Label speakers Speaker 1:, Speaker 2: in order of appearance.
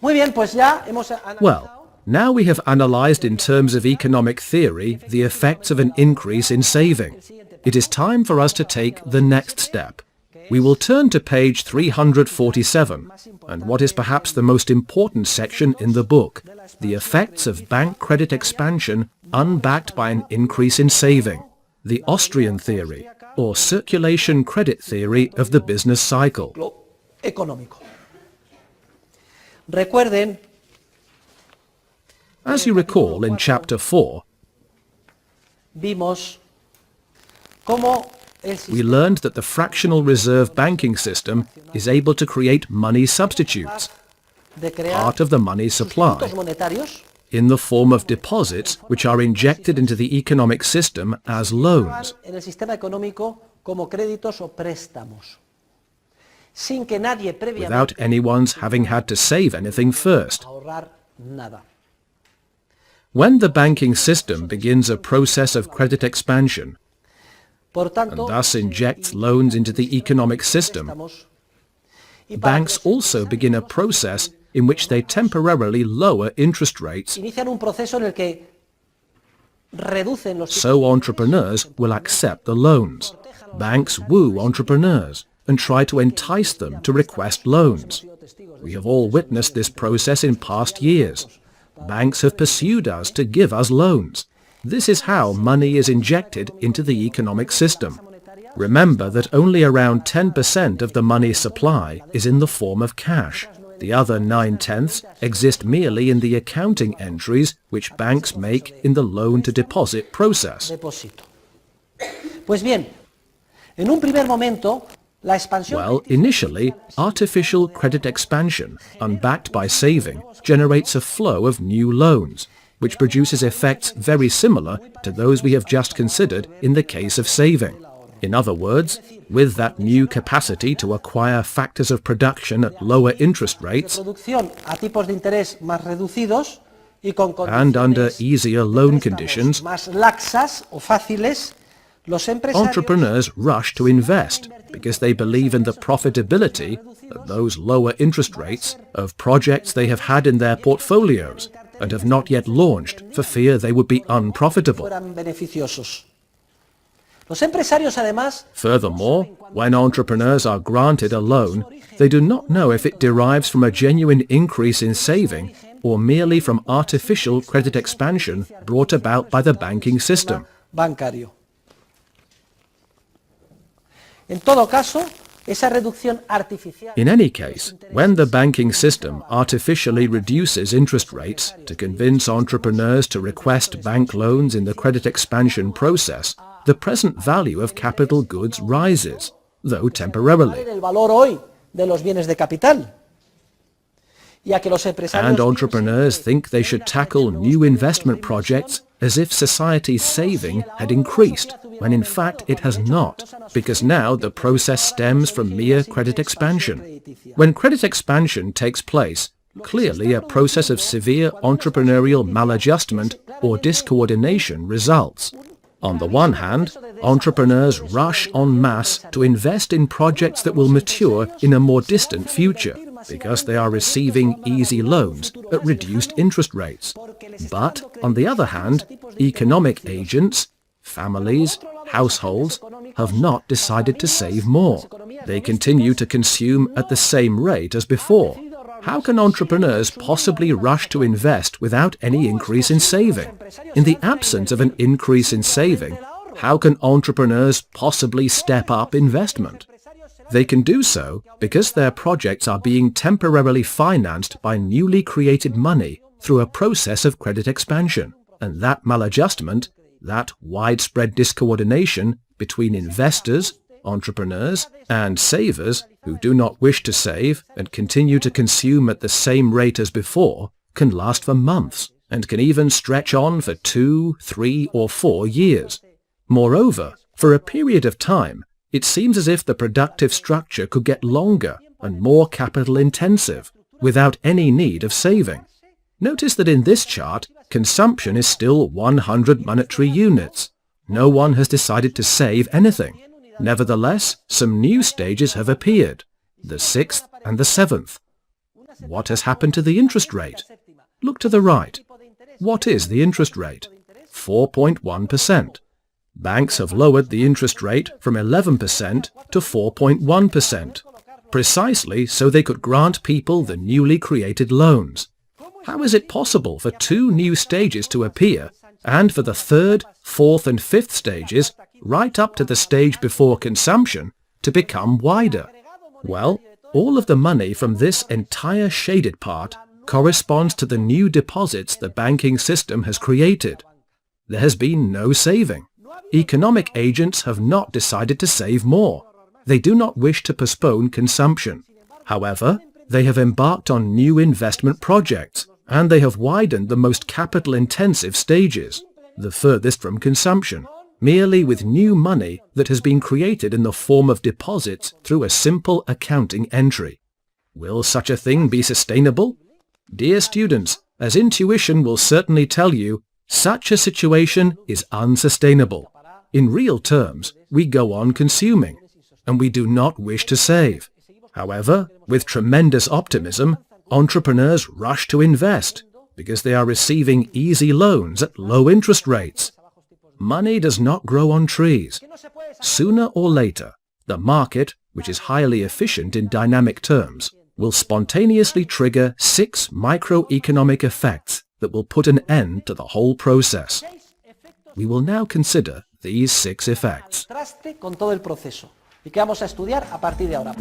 Speaker 1: Well, now we have analyzed in terms of economic theory the effects of an increase in saving. It is time for us to take the next step. We will turn to page 347, and what is perhaps the most important section in the book, the effects of bank credit expansion unbacked by an increase in saving, the Austrian theory, or circulation credit theory of the business cycle. As you recall in Chapter 4, we learned that the fractional reserve banking system is able to create money substitutes, part of the money supply, in the form of deposits which are injected into the economic system as loans, without anyone's having had to save anything first. When the banking system begins a process of credit expansion, and thus injects loans into the economic system, banks also begin a process in which they temporarily lower interest rates, so entrepreneurs will accept the loans. Banks woo entrepreneurs and try to entice them to request loans. We have all witnessed this process in past years. Banks have pursued us to give us loans. This is how money is injected into the economic system. Remember that only around 10% of the money supply is in the form of cash. The other 9/10 exist merely in the accounting entries which banks make in the loan-to-deposit process. Well, initially, artificial credit expansion, unbacked by saving, generates a flow of new loans, which produces effects very similar to those we have just considered in the case of saving. In other words, with that new capacity to acquire factors of production at lower interest rates, and under easier loan conditions, entrepreneurs rush to invest because they believe in the profitability at those lower interest rates of projects they have had in their portfolios and have not yet launched for fear they would be unprofitable. Furthermore, when entrepreneurs are granted a loan, they do not know if it derives from a genuine increase in saving or merely from artificial credit expansion brought about by the banking system. In any case, when the banking system artificially reduces interest rates to convince entrepreneurs to request bank loans in the credit expansion process, the present value of capital goods rises, though temporarily. And entrepreneurs think they should tackle new investment projects as if society's saving had increased, when in fact it has not, because now the process stems from mere credit expansion. When credit expansion takes place, clearly a process of severe entrepreneurial maladjustment or discoordination results. On the one hand, entrepreneurs rush en masse to invest in projects that will mature in a more distant future, because they are receiving easy loans at reduced interest rates. But, on the other hand, economic agents, families, households, have not decided to save more. They continue to consume at the same rate as before. How can entrepreneurs possibly rush to invest without any increase in saving? In the absence of an increase in saving, how can entrepreneurs possibly step up investment? They can do so because their projects are being temporarily financed by newly created money through a process of credit expansion. And that maladjustment, that widespread discoordination between investors, entrepreneurs, and savers who do not wish to save and continue to consume at the same rate as before, can last for months and can even stretch on for 2, 3, or 4 years. Moreover, for a period of time, it seems as if the productive structure could get longer and more capital-intensive without any need of saving. Notice that in this chart, consumption is still 100 monetary units. No one has decided to save anything. Nevertheless, some new stages have appeared, the 6th and the 7th. what has happened to the interest rate? Look to the right. What is the interest rate? 4.1%. Banks have lowered the interest rate from 11% to 4.1%, precisely so they could grant people the newly created loans. How is it possible for two new stages to appear, and for the third, fourth and fifth stages, right up to the stage before consumption, to become wider? Well, all of the money from this entire shaded part corresponds to the new deposits the banking system has created. There has been no saving. Economic agents have not decided to save more. They do not wish to postpone consumption. However, they have embarked on new investment projects, and they have widened the most capital-intensive stages, the furthest from consumption, merely with new money that has been created in the form of deposits through a simple accounting entry. Will such a thing be sustainable? Dear students, as intuition will certainly tell you, such a situation is unsustainable. In real terms, we go on consuming, and we do not wish to save. However, with tremendous optimism, entrepreneurs rush to invest because they are receiving easy loans at low interest rates. Money does not grow on trees. Sooner or later, the market, which is highly efficient in dynamic terms, will spontaneously trigger 6 microeconomic effects that will put an end to the whole process. We will now consider these 6 effects.
Speaker 2: Con todo el proceso y que vamos a estudiar a partir de ahora.